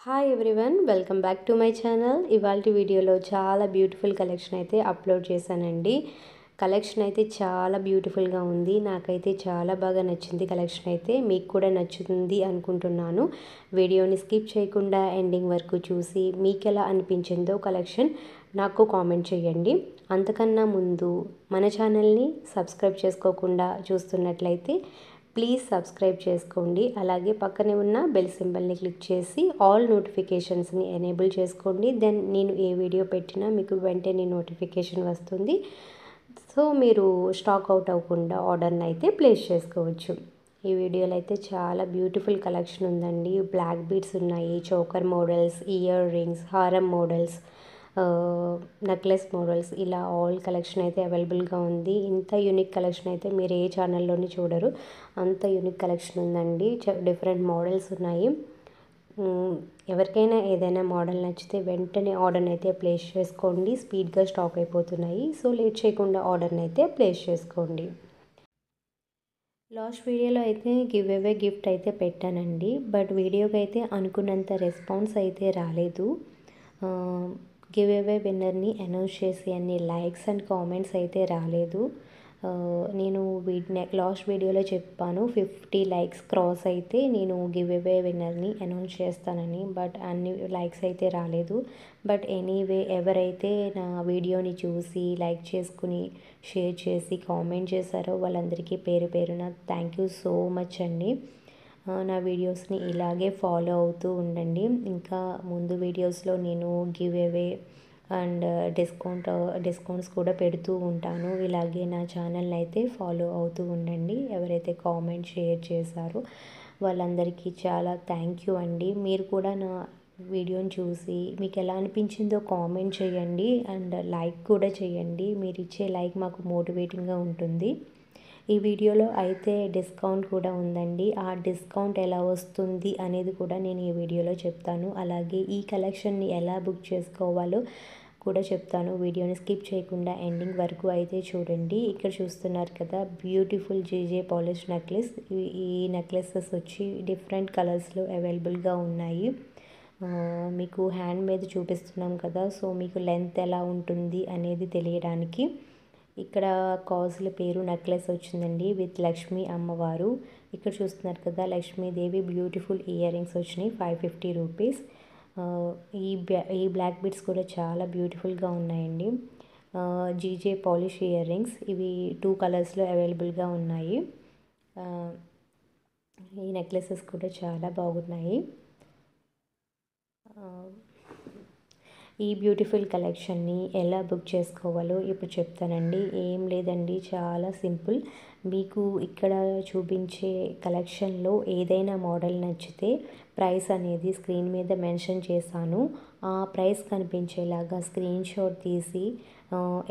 Hi everyone, welcome back to my channel. ఇవాల్టి వీడియోలో చాలా బ్యూటిఫుల్ కలెక్షన్ అయితే అప్లోడ్ చేశానండి. కలెక్షన్ అయితే చాలా బ్యూటిఫుల్గా ఉంది. నాకైతే చాలా బాగా నచ్చింది. కలెక్షన్ అయితే మీకు కూడా నచ్చుతుంది అనుకుంటున్నాను. వీడియోని స్కిప్ చేయకుండా ఎండింగ్ వరకు చూసి మీకు ఎలా అనిపించిందో కలెక్షన్ నాకు కామెంట్ చేయండి. అంతకన్నా ముందు మన ఛానల్ని సబ్స్క్రైబ్ చేసుకోకుండా చూస్తున్నట్లయితే ప్లీజ్ సబ్స్క్రైబ్ చేసుకోండి. అలాగే పక్కనే ఉన్న బెల్ సింబల్ని క్లిక్ చేసి ఆల్ నోటిఫికేషన్స్ని ఎనేబుల్ చేసుకోండి. దెన్ నేను ఏ వీడియో పెట్టినా మీకు వెంటనే నోటిఫికేషన్ వస్తుంది. సో మీరు స్టాక్ అవుట్ అవ్వకుండా ఆర్డర్ని అయితే ప్లేస్ చేసుకోవచ్చు. ఈ వీడియోలో అయితే చాలా బ్యూటిఫుల్ కలెక్షన్ ఉందండి. బ్లాక్ బీడ్స్ ఉన్నాయి, చోకర్ మోడల్స్, ఇయర్ రింగ్స్, హారం మోడల్స్, నెక్లెస్ మోడల్స్, ఇలా ఆల్ కలెక్షన్ అయితే అవైలబుల్గా ఉంది. ఇంత యూనిక్ కలెక్షన్ అయితే మీరు ఏ ఛానల్లోని చూడరు, అంత యూనిక్ కలెక్షన్ ఉందండి. డిఫరెంట్ మోడల్స్ ఉన్నాయి. ఎవరికైనా ఏదైనా మోడల్ నచ్చితే వెంటనే ఆర్డర్ని అయితే ప్లేస్ చేసుకోండి. స్పీడ్గా స్టాక్ అయిపోతున్నాయి. సో లేట్ చేయకుండా ఆర్డర్ని అయితే ప్లేస్ చేసుకోండి. లాస్ట్ వీడియోలో అయితే గివ్ అవే గిఫ్ట్ అయితే పెట్టానండి. బట్ వీడియోకి అయితే అనుకున్నంత రెస్పాన్స్ అయితే రాలేదు. గివ్ అవే విన్నర్ని అనౌన్స్ చేసి అన్ని లైక్స్ అండ్ కామెంట్స్ అయితే రాలేదు. నేను లాస్ట్ వీడియోలో చెప్పాను 50 లైక్స్ క్రాస్ అయితే నేను గివ్ అవే విన్నర్ని అనౌన్స్ చేస్తానని. బట్ అన్ని లైక్స్ అయితే రాలేదు. బట్ ఎనీవే, ఎవరైతే నా వీడియోని చూసి లైక్ చేసుకుని షేర్ చేసి కామెంట్ చేశారో వాళ్ళందరికీ పేరు పేరున థ్యాంక్ యూ సో మచ్ అండి. నా వీడియోస్ని ఇలాగే ఫాలో అవుతూ ఉండండి. ఇంకా ముందు వీడియోస్లో నేను గివ్ అవే అండ్ డిస్కౌంట్స్ కూడా పెడుతూ ఉంటాను. ఇలాగే నా ఛానల్ని అయితే ఫాలో అవుతూ ఉండండి. ఎవరైతే కామెంట్ షేర్ చేశారో వాళ్ళందరికీ చాలా థ్యాంక్ యూ అండి. మీరు కూడా నా వీడియోని చూసి మీకు ఎలా అనిపించిందో కామెంట్ చేయండి అండ్ లైక్ కూడా చేయండి. మీరు ఇచ్చే లైక్ మాకు మోటివేటింగ్గా ఉంటుంది. ఈ వీడియోలో అయితే డిస్కౌంట్ కూడా ఉందండి. ఆ డిస్కౌంట్ ఎలా వస్తుంది అనేది కూడా నేను ఈ వీడియోలో చెప్తాను. అలాగే ఈ కలెక్షన్ని ఎలా బుక్ చేసుకోవాలో కూడా చెప్తాను. వీడియోని స్కిప్ చేయకుండా ఎండింగ్ వరకు అయితే చూడండి. ఇక్కడ చూస్తున్నారు కదా, బ్యూటిఫుల్ జీజే పాలిష్ నెక్లెస్. ఈ నెక్లెసెస్ వచ్చి డిఫరెంట్ కలర్స్లో అవైలబుల్గా ఉన్నాయి. మీకు హ్యాండ్ మీద చూపిస్తున్నాం కదా, సో మీకు లెంత్ ఎలా ఉంటుంది అనేది తెలియడానికి. ఇక్కడ కాజుల పేరు నెక్లెస్ వచ్చిందండి విత్ లక్ష్మీ అమ్మవారు. ఇక్కడ చూస్తున్నారు కదా, లక్ష్మీదేవి బ్యూటిఫుల్ ఇయర్ రింగ్స్ వచ్చినాయి 550 రూపీస్. ఈ బ్లాక్ బీడ్స్ కూడా చాలా బ్యూటిఫుల్గా ఉన్నాయండి. జీజే పాలిష్ ఇయర్ రింగ్స్, ఇవి 2 కలర్స్లో అవైలబుల్గా ఉన్నాయి. ఈ నెక్లెసెస్ కూడా చాలా బాగున్నాయి. ఈ బ్యూటిఫుల్ కలెక్షన్ని ఎలా బుక్ చేసుకోవాలో ఇప్పుడు చెప్తానండి. ఏం లేదండి, చాలా సింపుల్. మీకు ఇక్కడ చూపించే కలెక్షన్లో ఏదైనా మోడల్ నచ్చితే ప్రైస్ అనేది స్క్రీన్ మీద మెన్షన్ చేశాను. ఆ ప్రైస్ కనిపించేలాగా స్క్రీన్ షాట్ తీసి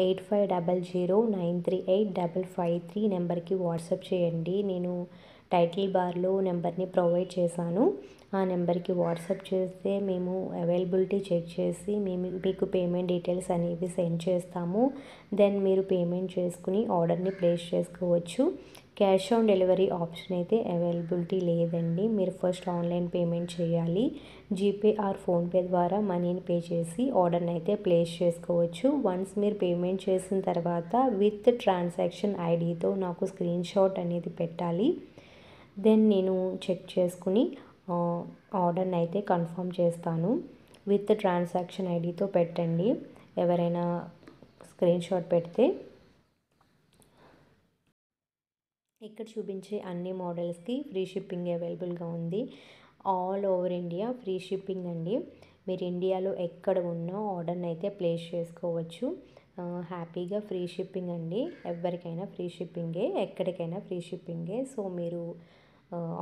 8500938553 నెంబర్కి వాట్సాప్ చేయండి. నేను టైటిల్ బార్లో నెంబర్ని ప్రొవైడ్ చేశాను. ఆ నెంబర్కి వాట్సాప్ చేస్తే మేము అవైలబిలిటీ చెక్ చేసి మీకు పేమెంట్ డీటెయిల్స్ అనేవి సెండ్ చేస్తాము. దెన్ మీరు పేమెంట్ చేసుకుని ఆర్డర్ని ప్లేస్ చేసుకోవచ్చు. క్యాష్ ఆన్ డెలివరీ ఆప్షన్ అయితే అవైలబిలిటీ లేదండి. మీరు ఫస్ట్ ఆన్లైన్ పేమెంట్ చేయాలి. జీపే ఆర్ ఫోన్పే ద్వారా మనీని పే చేసి ఆర్డర్ని అయితే ప్లేస్ చేసుకోవచ్చు. వన్స్ మీరు పేమెంట్ చేసిన తర్వాత విత్ ట్రాన్సాక్షన్ ఐడితో నాకు స్క్రీన్ షాట్ అనేది పెట్టాలి. దెన్ నేను చెక్ చేసుకుని ఆర్డర్ని అయితే కన్ఫర్మ్ చేస్తాను. విత్ ట్రాన్సాక్షన్ ఐడితో పెట్టండి ఎవరైనా స్క్రీన్ షాట్ పెడితే. ఇక్కడ చూపించే అన్ని మోడల్స్కి ఫ్రీ షిప్పింగ్ అవైలబుల్గా ఉంది. All over India free shipping అండి. మీరు ఇండియాలో ఎక్కడ ఉన్నా ఆర్డర్ని అయితే ప్లేస్ చేసుకోవచ్చు. హ్యాపీగా ఫ్రీ షిప్పింగ్ అండి. ఎవరికైనా ఫ్రీ షిప్పింగే, ఎక్కడికైనా ఫ్రీ షిప్పింగే. సో మీరు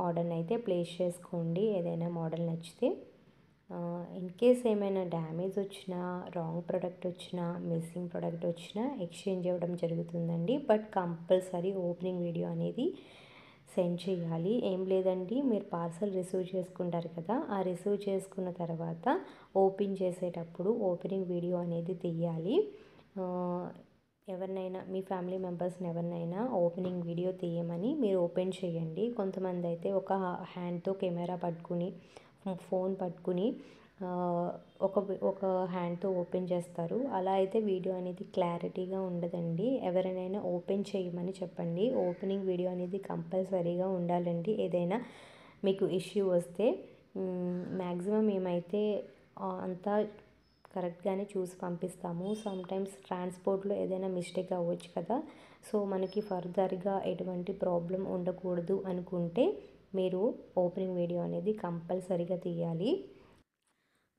ఆర్డర్ని అయితే ప్లేస్ చేసుకోండి ఏదైనా మోడల్ నచ్చితే. ఇన్ కేస్ ఏమైనా డ్యామేజ్ వచ్చినా, రాంగ్ ప్రోడక్ట్ వచ్చినా, మిస్సింగ్ ప్రోడక్ట్ వచ్చినా ఎక్స్చేంజ్ అవ్వడం జరుగుతుందండి. బట్ కంపల్సరీ ఓపెనింగ్ వీడియో అనేది సెండ్ చేయాలి. ఏం లేదండి, మీరు పార్సల్ రిసీవ్ చేసుకుంటారు కదా, ఆ రిసీవ్ చేసుకున్న తర్వాత ఓపెన్ చేసేటప్పుడు ఓపెనింగ్ వీడియో అనేది తీయాలి. ఎవరినైనా మీ ఫ్యామిలీ మెంబర్స్ని ఎవరినైనా ఓపెనింగ్ వీడియో తీయమని మీరు ఓపెన్ చేయండి. కొంతమంది అయితే ఒక హ్యాండ్తో కెమెరా పట్టుకుని ఫోన్ పట్టుకుని ఒక ఒక హ్యాండ్తో ఓపెన్ చేస్తారు. అలా అయితే వీడియో అనేది క్లారిటీగా ఉండదండి. ఎవరినైనా ఓపెన్ చేయమని చెప్పండి. ఓపెనింగ్ వీడియో అనేది కంపల్సరీగా ఉండాలండి. ఏదైనా మీకు ఇష్యూ వస్తే మ్యాక్సిమం మేమైతే అంతా కరెక్ట్గానే చూసి పంపిస్తాము. సమ్టైమ్స్ ట్రాన్స్పోర్ట్లో ఏదైనా మిస్టేక్ అవ్వచ్చు కదా. సో మనకి ఫర్దర్గా ఎటువంటి ప్రాబ్లం ఉండకూడదు అనుకుంటే మీరు ఓపెనింగ్ వీడియో అనేది కంపల్సరీగా తీయాలి.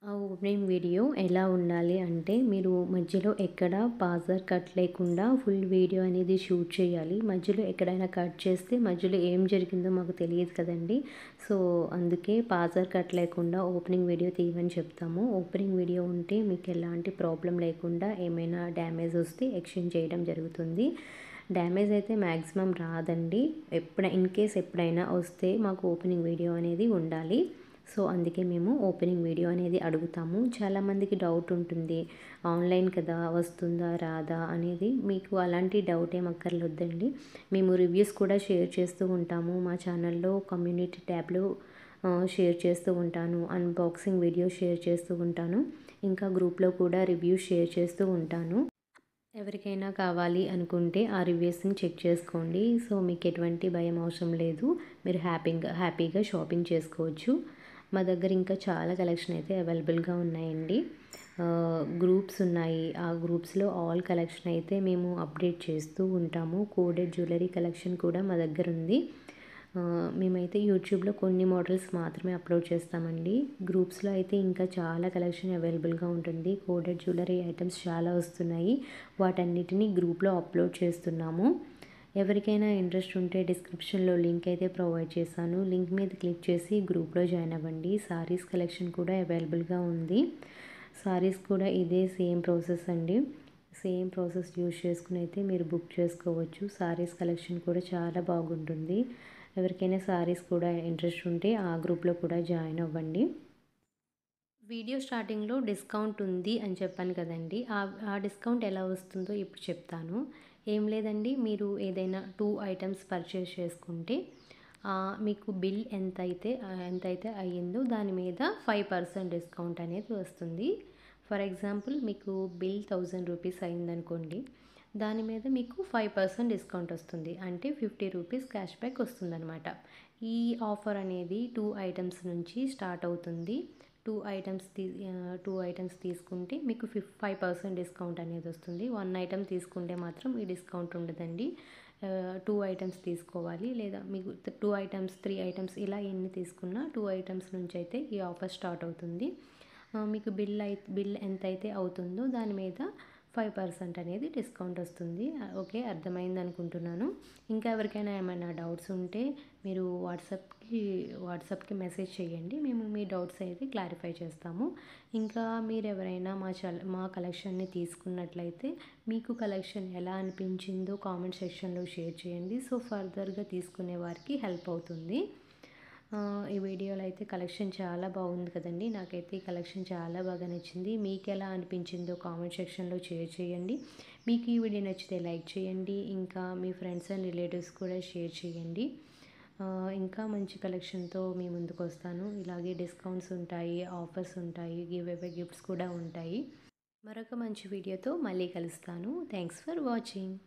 ఆ ఓపెనింగ్ వీడియో ఎలా ఉండాలి అంటే మీరు మధ్యలో ఎక్కడ పాజర్ కట్ లేకుండా ఫుల్ వీడియో అనేది షూట్ చేయాలి. మధ్యలో ఎక్కడైనా కట్ చేస్తే మధ్యలో ఏం జరిగిందో మాకు తెలియదు కదండి. సో అందుకే పాజర్ కట్ లేకుండా ఓపెనింగ్ వీడియో తీయమని చెప్తాము. ఓపెనింగ్ వీడియో ఉంటే మీకు ఎలాంటి ప్రాబ్లం లేకుండా ఏమైనా డ్యామేజ్ వస్తే ఎక్స్చేంజ్ చేయడం జరుగుతుంది. డ్యామేజ్ అయితే మ్యాక్సిమం రాదండి. ఇన్ కేస్ ఎప్పుడైనా వస్తే మాకు ఓపెనింగ్ వీడియో అనేది ఉండాలి. సో అందుకే మేము ఓపెనింగ్ వీడియో అనేది అడుగుతాము. చాలామందికి డౌట్ ఉంటుంది, ఆన్లైన్ కదా వస్తుందా రాదా అనేది. మీకు అలాంటి డౌట్ ఏం అక్కర్లేదండి. మేము రివ్యూస్ కూడా షేర్ చేస్తూ ఉంటాము. మా ఛానల్లో కమ్యూనిటీ ట్యాబ్లో షేర్ చేస్తూ ఉంటాను. అన్బాక్సింగ్ వీడియో షేర్ చేస్తూ ఉంటాను. ఇంకా గ్రూప్లో కూడా రివ్యూస్ షేర్ చేస్తూ ఉంటాను. ఎవరికైనా కావాలి అనుకుంటే ఆ రివ్యూస్ని చెక్ చేసుకోండి. సో మీకు ఎటువంటి భయం అవసరం లేదు. మీరు హ్యాపీగా షాపింగ్ చేసుకోవచ్చు. మా దగ్గర ఇంకా చాలా కలెక్షన్ అయితే అవైలబుల్గా ఉన్నాయండి. గ్రూప్స్ ఉన్నాయి. ఆ గ్రూప్స్లో ఆల్ కలెక్షన్ అయితే మేము అప్డేట్ చేస్తూ ఉంటాము. కోడెడ్ జ్యువెలరీ కలెక్షన్ కూడా మా దగ్గర ఉంది. మేమైతే యూట్యూబ్లో కొన్ని మోడల్స్ మాత్రమే అప్లోడ్ చేస్తామండి. గ్రూప్స్లో అయితే ఇంకా చాలా కలెక్షన్ అవైలబుల్గా ఉంటుంది. కోడెడ్ జ్యువెలరీ ఐటమ్స్ చాలా వస్తున్నాయి. వాటన్నిటిని గ్రూప్లో అప్లోడ్ చేస్తున్నాము. ఎవరికైనా ఇంట్రెస్ట్ ఉంటే డిస్క్రిప్షన్లో లింక్ అయితే ప్రొవైడ్ చేశాను. లింక్ మీద క్లిక్ చేసి గ్రూప్లో జాయిన్ అవ్వండి. సారీస్ కలెక్షన్ కూడా అవైలబుల్గా ఉంది. సారీస్ కూడా ఇదే సేమ్ ప్రాసెస్ అండి. సేమ్ ప్రాసెస్ యూజ్ చేసుకుని అయితే మీరు బుక్ చేసుకోవచ్చు. సారీస్ కలెక్షన్ కూడా చాలా బాగుంటుంది. ఎవరికైనా సారీస్ కూడా ఇంట్రెస్ట్ ఉంటే ఆ గ్రూప్లో కూడా జాయిన్ అవ్వండి. వీడియో స్టార్టింగ్లో డిస్కౌంట్ ఉంది అని చెప్పాను కదండి. ఆ డిస్కౌంట్ ఎలా వస్తుందో ఇప్పుడు చెప్తాను. ఏం లేదండి, మీరు ఏదైనా 2 ఐటమ్స్ పర్చేస్ చేసుకుంటే మీకు బిల్ ఎంతైతే అయ్యిందో దాని మీద 5% డిస్కౌంట్ అనేది వస్తుంది. ఫర్ ఎగ్జాంపుల్ మీకు బిల్ 1000 రూపీస్ అయిందనుకోండి, దాని మీద మీకు 5% డిస్కౌంట్ వస్తుంది. అంటే 50 రూపీస్ క్యాష్ బ్యాక్ వస్తుందన్నమాట. ఈ ఆఫర్ అనేది 2 ఐటమ్స్ నుంచి స్టార్ట్ అవుతుంది. 2 ఐటమ్స్ తీసుకుంటే మీకు 5% డిస్కౌంట్ అనేది వస్తుంది. 1 ఐటమ్ తీసుకుంటే మాత్రం ఈ డిస్కౌంట్ ఉండదండి. 2 ఐటమ్స్ తీసుకోవాలి. లేదా మీకు 2 ఐటమ్స్ 3 ఐటమ్స్ ఇలా ఎన్ని తీసుకున్నా 2 ఐటమ్స్ నుంచి అయితే ఈ ఆఫర్ స్టార్ట్ అవుతుంది. మీకు బిల్ ఎంతైతే అవుతుందో దాని మీద 5% అనేది డిస్కౌంట్ వస్తుంది. ఓకే, అర్థమైంది అనుకుంటున్నాను. ఇంకా ఎవరికైనా ఏమైనా డౌట్స్ ఉంటే మీరు వాట్సాప్కి మెసేజ్ చేయండి. మేము మీ డౌట్స్ అయితే క్లారిఫై చేస్తాము. ఇంకా మీరు ఎవరైనా మా కలెక్షన్ని తీసుకున్నట్లయితే మీకు కలెక్షన్ ఎలా అనిపించిందో కామెంట్ సెక్షన్లో షేర్ చేయండి. సో ఫర్దర్గా తీసుకునే వారికి హెల్ప్ అవుతుంది. ఈ వీడియోలో అయితే కలెక్షన్ చాలా బాగుంది కదండి. నాకైతే ఈ కలెక్షన్ చాలా బాగా నచ్చింది. మీకు ఎలా అనిపించిందో కామెంట్ సెక్షన్లో షేర్ చేయండి. మీకు ఈ వీడియో నచ్చితే లైక్ చేయండి. ఇంకా మీ ఫ్రెండ్స్ అండ్ రిలేటివ్స్ కూడా షేర్ చేయండి. ఇంకా మంచి కలెక్షన్తో మీ ముందుకు వస్తాను. ఇలాగే డిస్కౌంట్స్ ఉంటాయి, ఆఫర్స్ ఉంటాయి, గివ్ అవే గిఫ్ట్స్ కూడా ఉంటాయి. మరొక మంచి వీడియోతో మళ్ళీ కలుస్తాను. Thanks for watching.